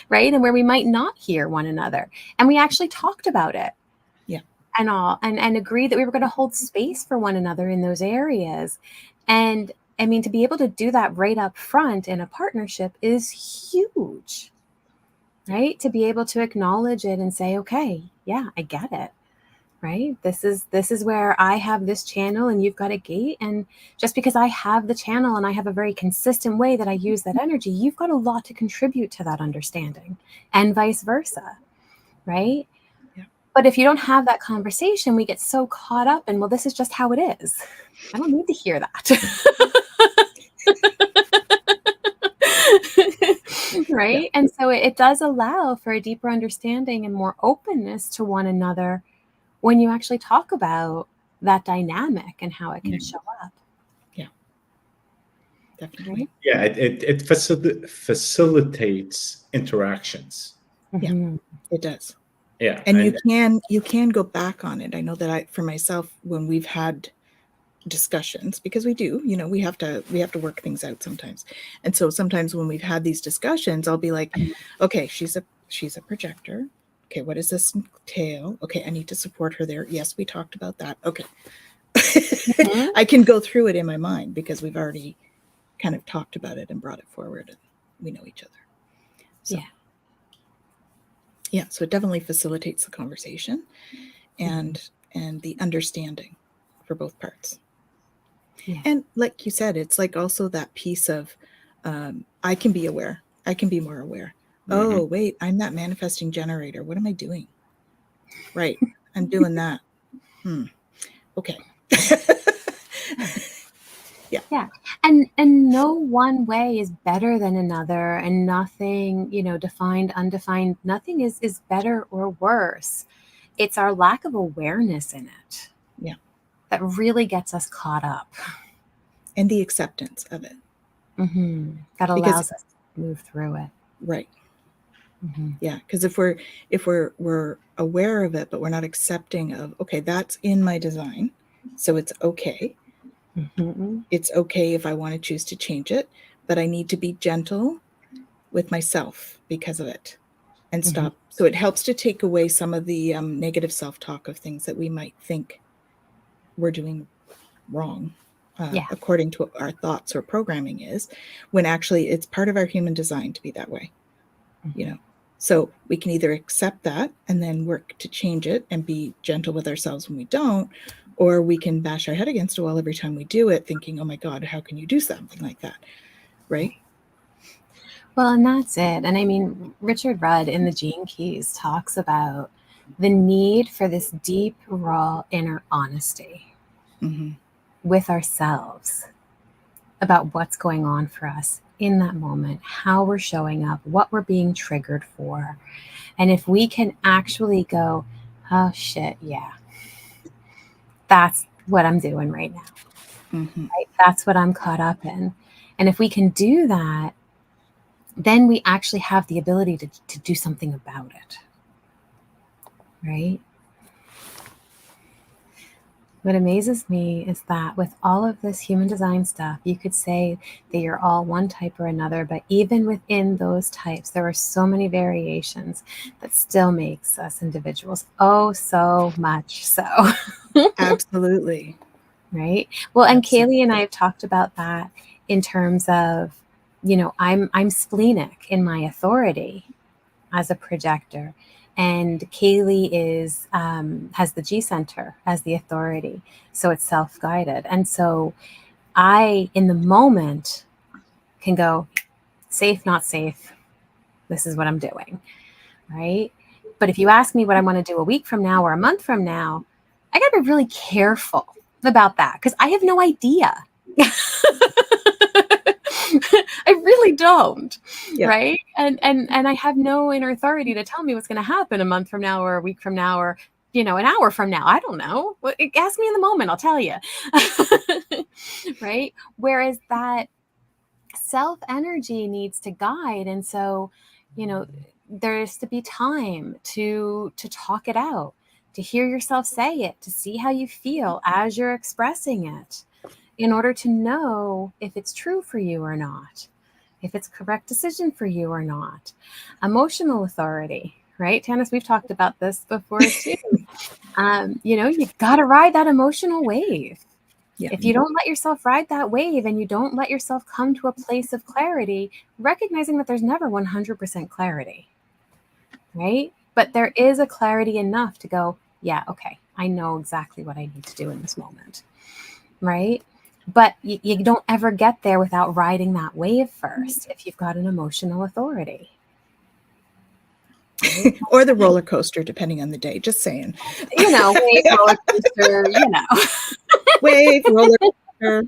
right? And where we might not hear one another. And we actually talked about it. Yeah. And all, and agreed that we were going to hold space for one another in those areas. And I mean, to be able to do that right up front in a partnership is huge. Right? To be able to acknowledge it and say, okay, yeah, I get it. right? This is where I have this channel and you've got a gate. And just because I have the channel and I have a very consistent way that I use that energy, you've got a lot to contribute to that understanding, and vice versa, right? Yeah. But But if you don't have that conversation, we get so caught up in, well, this is just how it is. I don't need to hear that. Right? Yeah. And so it does allow for a deeper understanding and more openness to one another when you actually talk about that dynamic and how it can show up. Yeah. Definitely. Right? Yeah, it facilitates interactions. Yeah, it does. Yeah. And you can go back on it. I know that for myself, when we've had discussions, because we do, we have to work things out sometimes. And so sometimes when we've had these discussions, I'll be like, okay, she's a projector. Okay, what does this entail? Okay, I need to support her there. Yes, we talked about that. Okay. I can go through it in my mind because we've already kind of talked about it and brought it forward, and we know each other. So, yeah, so it definitely facilitates the conversation and the understanding for both parts. Yeah. And like you said, it's like also that piece of I can be aware. I can be more aware. Oh, wait, I'm that manifesting generator. What am I doing? Right. I'm doing that. Okay. Yeah. Yeah. And no one way is better than another, and nothing, defined, undefined, nothing is better or worse. It's our lack of awareness in it. Yeah. That really gets us caught up. And the acceptance of it. That allows us to move through it. Right. Yeah. Because if we're aware of it, but we're not accepting of, okay, that's in my design, so it's okay. It's okay if I want to choose to change it, but I need to be gentle with myself because of it and stop. So it helps to take away some of the negative self-talk of things that we might think we're doing wrong, according to what our thoughts or programming is, when actually it's part of our human design to be that way, So we can either accept that and then work to change it and be gentle with ourselves when we don't, or we can bash our head against a wall every time we do it, thinking, oh my God, how can you do something like that? Right? Well, and that's it. And I mean, Richard Rudd in the Gene Keys talks about the need for this deep, raw inner honesty with ourselves about what's going on for us in that moment, how we're showing up, what we're being triggered for. And if we can actually go, oh shit, yeah, that's what I'm doing right now. Right? That's what I'm caught up in. And if we can do that, then we actually have the ability to do something about it. Right? What amazes me is that with all of this human design stuff, you could say that you're all one type or another, but even within those types, there are so many variations that still makes us individuals. Oh, so much so. Absolutely. Right? Well, and Kaylee and I have talked about that in terms of, I'm splenic in my authority as a projector. And Kaylee has the G center as the authority. So it's self-guided. And so I, in the moment, can go, safe, not safe. This is what I'm doing. Right? But if you ask me what I want to do a week from now or a month from now, I got to be really careful about that because I have no idea. I really don't. Yeah. Right. And I have no inner authority to tell me what's going to happen a month from now or a week from now or, an hour from now. I don't know. Ask me in the moment. I'll tell you. Right. Whereas that self energy needs to guide. And so, there's to be time to talk it out, to hear yourself say it, to see how you feel as you're expressing it, in order to know if it's true for you or not, if it's correct decision for you or not. Emotional authority, right? Tanis, we've talked about this before too. You've got to ride that emotional wave. Yeah. If you don't let yourself ride that wave and you don't let yourself come to a place of clarity, recognizing that there's never 100% clarity, right? But there is a clarity enough to go, yeah, okay, I know exactly what I need to do in this moment, right? But you don't ever get there without riding that wave first if you've got an emotional authority. Right? Or the roller coaster, depending on the day. Just saying. You know, wave, roller coaster, you know. Wave, roller coaster.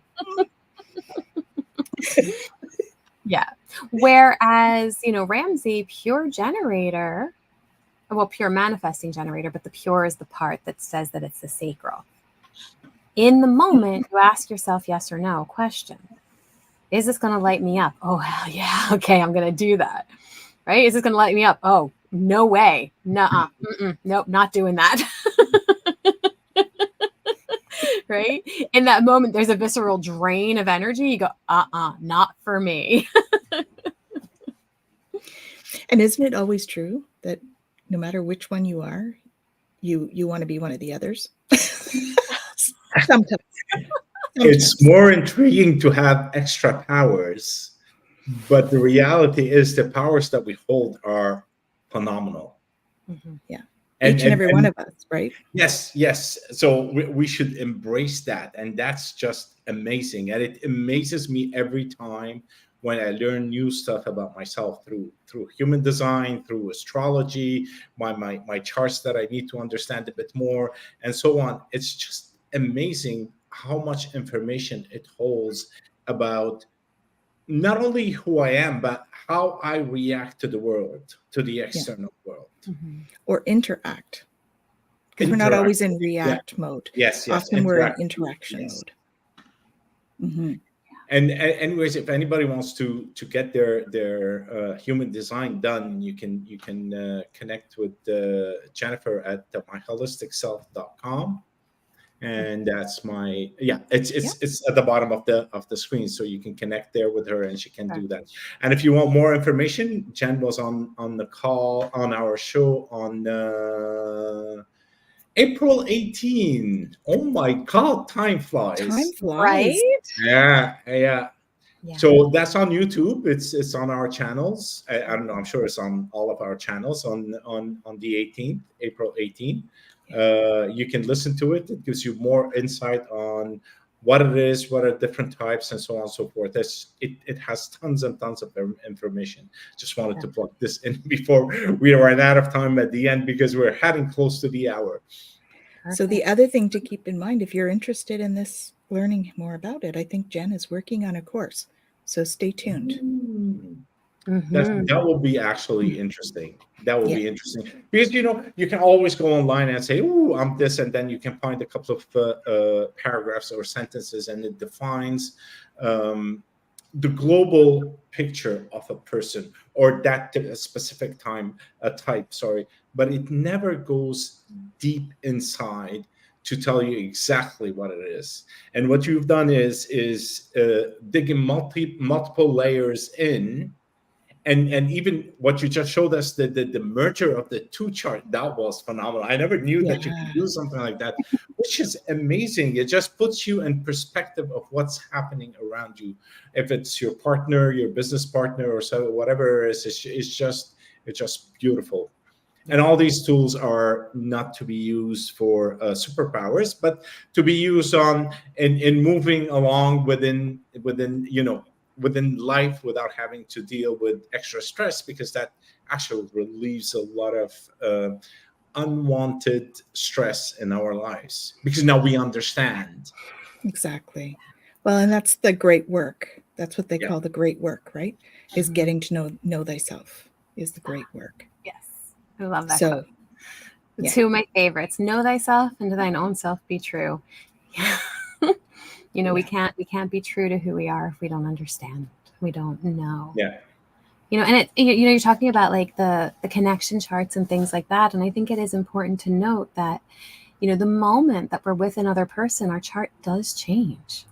Yeah. Whereas, you know, Ramsey, pure generator, well, pure manifesting generator, but the pure is the part that says that it's the sacral. In the moment, you ask yourself yes or no question. Is this going to light me up? Oh, hell yeah. Okay, I'm going to do that. Right? Is this going to light me up? Oh, no way. Nuh-uh. Nope, not doing that. Right? In that moment, there's a visceral drain of energy. You go, not for me. And isn't it always true that no matter which one you are, you want to be one of the others? Sometimes. It's more intriguing to have extra powers, but the reality is the powers that we hold are phenomenal. Mm-hmm. Yeah. Each and every one of us, right? Yes. So we should embrace that. And that's just amazing. And it amazes me every time when I learn new stuff about myself through human design, through astrology, my charts that I need to understand a bit more, and so on. It's just amazing how much information it holds about not only who I am, but how I react to the world, to the external world. Mm-hmm. Or interact. Because we're not always in react mode. Yes. Often we're in interaction mode. Mm-hmm. And anyways, if anybody wants to get their human design done, you can connect with Jennifer at myholisticself.com. And that's it's at the bottom of the screen, so you can connect there with her and she can do that. And if you want more information, Jen was on the call on our show on April 18. Oh my God, time flies. Time flies. Right? Yeah. So that's on YouTube. It's on our channels. I don't know. I'm sure it's on all of our channels on the 18th, April 18th. You can listen to it. It gives you more insight on what it is, what are different types, and so on and so forth. It has tons and tons of information. Just wanted to plug this in before we ran out of time at the end, because we're heading close to the hour. Perfect. So the other thing to keep in mind, if you're interested in this, learning more about it, I think Jen is working on a course. So stay tuned. Mm-hmm. That will be actually interesting. That will be interesting, because you can always go online and say, "Oh, I'm this," and then you can find a couple of paragraphs or sentences, and it defines the global picture of a person or that specific type. Sorry, but it never goes deep inside to tell you exactly what it is. And what you've done is digging multiple layers in. And even what you just showed us, the merger of the two chart, that was phenomenal. I never knew that you could do something like that, which is amazing. It just puts you in perspective of what's happening around you. If it's your partner, your business partner, or so, whatever it is, it's just beautiful. And all these tools are not to be used for superpowers, but to be used in moving along within life without having to deal with extra stress, because that actually relieves a lot of unwanted stress in our lives, because now we understand. Exactly. Well, and that's the great work. That's what they call the great work, right? Is getting to know thyself is the great work. Yes. I love that. So, yeah. Two of my favorites: know thyself and to thine own self be true. We can't be true to who we are if we don't understand. We don't know. Yeah. And you're talking about like the connection charts and things like that. And I think it is important to note that, the moment that we're with another person, our chart does change,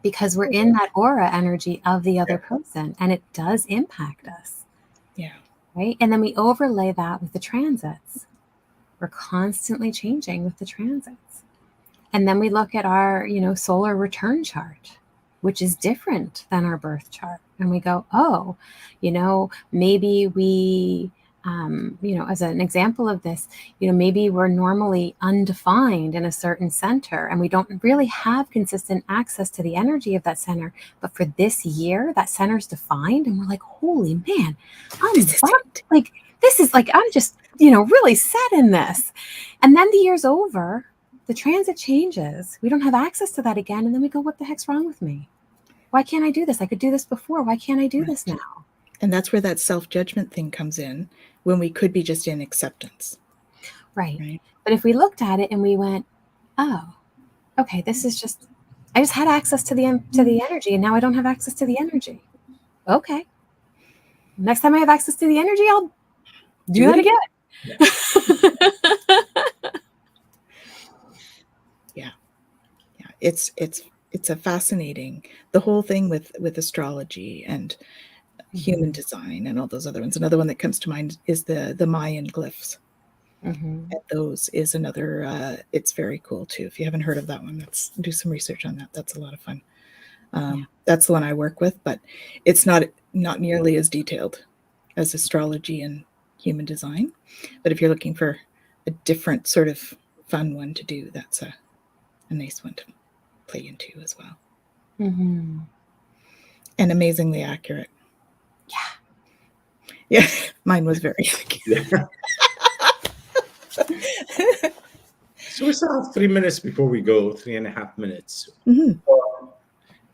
because we're in that aura energy of the other person, and it does impact us. Yeah. Right. And then we overlay that with the transits. We're constantly changing with the transits. And then we look at our, solar return chart, which is different than our birth chart. And we go, maybe we as an example of this, maybe we're normally undefined in a certain center and we don't really have consistent access to the energy of that center. But for this year, that center's defined and we're like, holy man, I'm just, really set in this. And then the year's over, the transit changes. We don't have access to that again. And then we go, what the heck's wrong with me? Why can't I do this? I could do this before. Why can't I do this now? And that's where that self-judgment thing comes in, when we could be just in acceptance. Right. But if we looked at it and we went, oh, okay, this is just, I just had access to the energy and now I don't have access to the energy. Okay. Next time I have access to the energy, I'll do that again. Yeah. It's a fascinating, the whole thing with astrology and human design and all those other ones. Another one that comes to mind is the Mayan glyphs. And those is another, it's very cool too. If you haven't heard of that one, do some research on that. That's a lot of fun. That's the one I work with, but it's not nearly as detailed as astrology and human design. But if you're looking for a different sort of fun one to do, that's a nice one to play into as well. And amazingly accurate. Yeah, mine was very accurate. So we still have 3 minutes before we go, 3.5 minutes.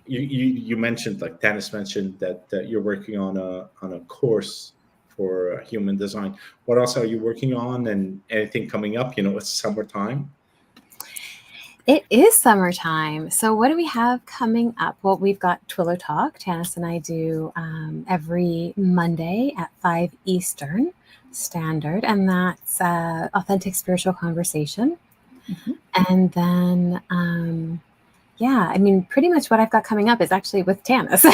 You mentioned, like Tanis mentioned, that you're working on a course for human design. What else are you working on, and anything coming up? It's summertime. It is summertime. So what do we have coming up? Well, we've got Twillo Talk. Tanis and I do every Monday at 5 Eastern Standard, and that's authentic spiritual conversation. And then, pretty much what I've got coming up is actually with Tanis.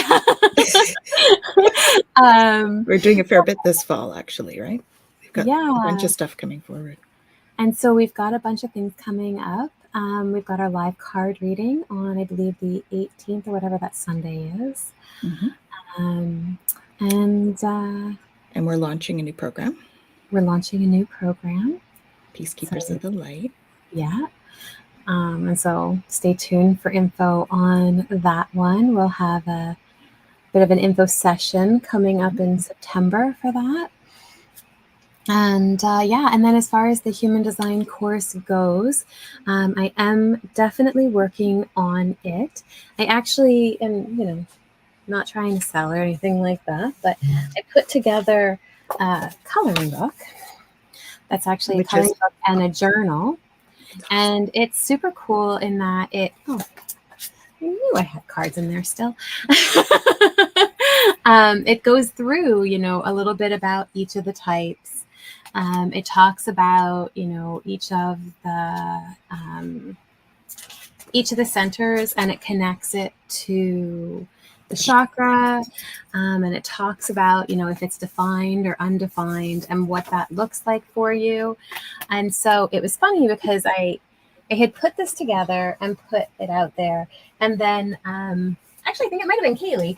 We're doing a fair bit this fall, actually, right? We've got a bunch of stuff coming forward. And so we've got a bunch of things coming up. We've got our live card reading on, I believe, the 18th or whatever that Sunday is. And we're launching a new program. Peacekeepers of the Light. Yeah. And so stay tuned for info on that one. We'll have a bit of an info session coming up in September for that. And and then as far as the human design course goes, I am definitely working on it. I actually am, not trying to sell or anything like that, but I put together a coloring book. That's actually a coloring book and a journal. And it's super cool in that I knew I had cards in there still. It goes through, a little bit about each of the types. It talks about, each of the centers, and it connects it to the chakra, and it talks about, if it's defined or undefined and what that looks like for you. And so it was funny because I had put this together and put it out there, and then actually I think it might have been Kaylee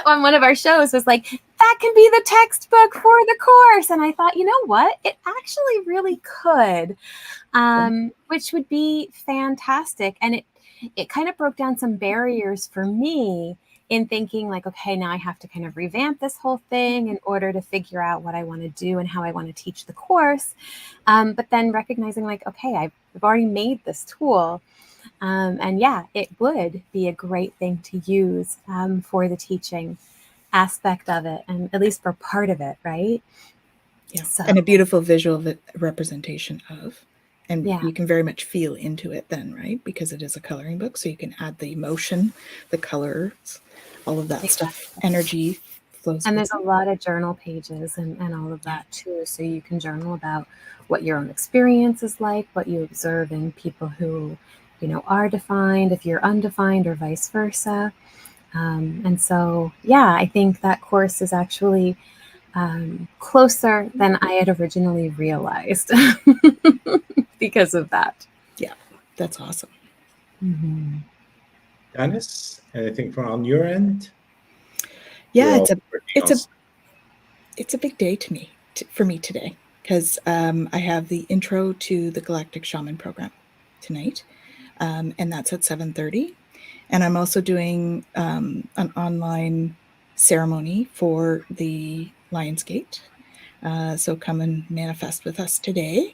on one of our shows was like, that can be the textbook for the course. And I thought, you know what, it actually really could, which would be fantastic. And it kind of broke down some barriers for me in thinking like, okay, now I have to kind of revamp this whole thing in order to figure out what I want to do and how I want to teach the course. But then recognizing like, okay, I've already made this tool. And it would be a great thing to use for the teaching aspect of it, and at least for part of it, right? Yeah, so, and a beautiful visual representation of. And you can very much feel into it then, right? Because it is a coloring book, so you can add the emotion, the colors, all of that stuff, energy flows. And there's a lot of journal pages and all of that too. So you can journal about what your own experience is like, what you observe in people who, are defined, if you're undefined, or vice versa. And so, I think that course is actually closer than I had originally realized because of that. Yeah, that's awesome. Tanis, anything from your end? Yeah, it's a big day to me. for me today, because I have the intro to the Galactic Shaman program tonight, and that's at 7:30. And I'm also doing an online ceremony for the Lionsgate. So come and manifest with us today.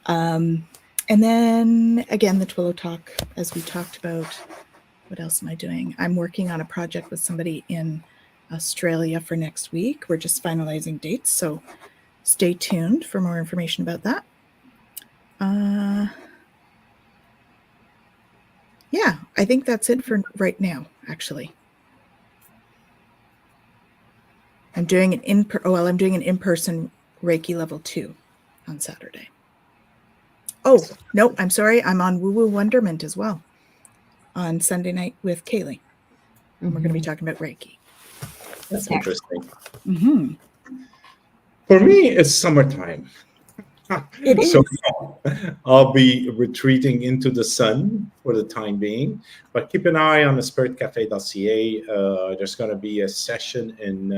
And then again, the Twillo Talk, as we talked about. What else am I doing? I'm working on a project with somebody in Australia for next week. We're just finalizing dates, so stay tuned for more information about that. Yeah, I think that's it for right now, actually. I'm doing an in-person Reiki level 2 on Saturday. Oh, no, I'm sorry. I'm on Woo Woo Wonderment as well on Sunday night with Kaylee. And we're going to be talking about Reiki. That's interesting. Mm-hmm. For me, it's summertime. It is. So I'll be retreating into the sun for the time being, but keep an eye on the spiritcafe.ca. There's going to be a session in,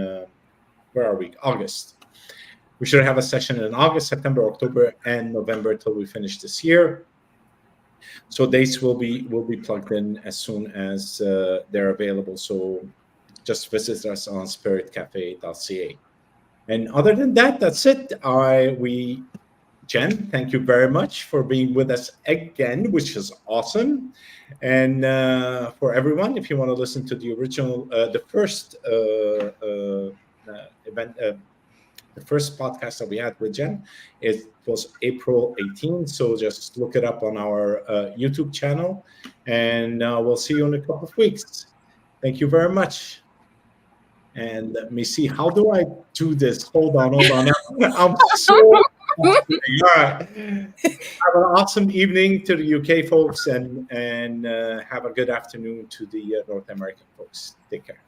where are we? August. We should have a session in August, September, October, and November till we finish this year. So dates will be plugged in as soon as they're available. So just visit us on spiritcafe.ca. And other than that, that's it. Jen, thank you very much for being with us again, which is awesome. And for everyone, if you want to listen to the original, the first event, the first podcast that we had with Jen, it was April 18th. So just look it up on our YouTube channel, and we'll see you in a couple of weeks. Thank you very much. And let me see, how do I do this? Hold on. I'm so all right. Have an awesome evening to the UK folks, and have a good afternoon to the North American folks. Take care.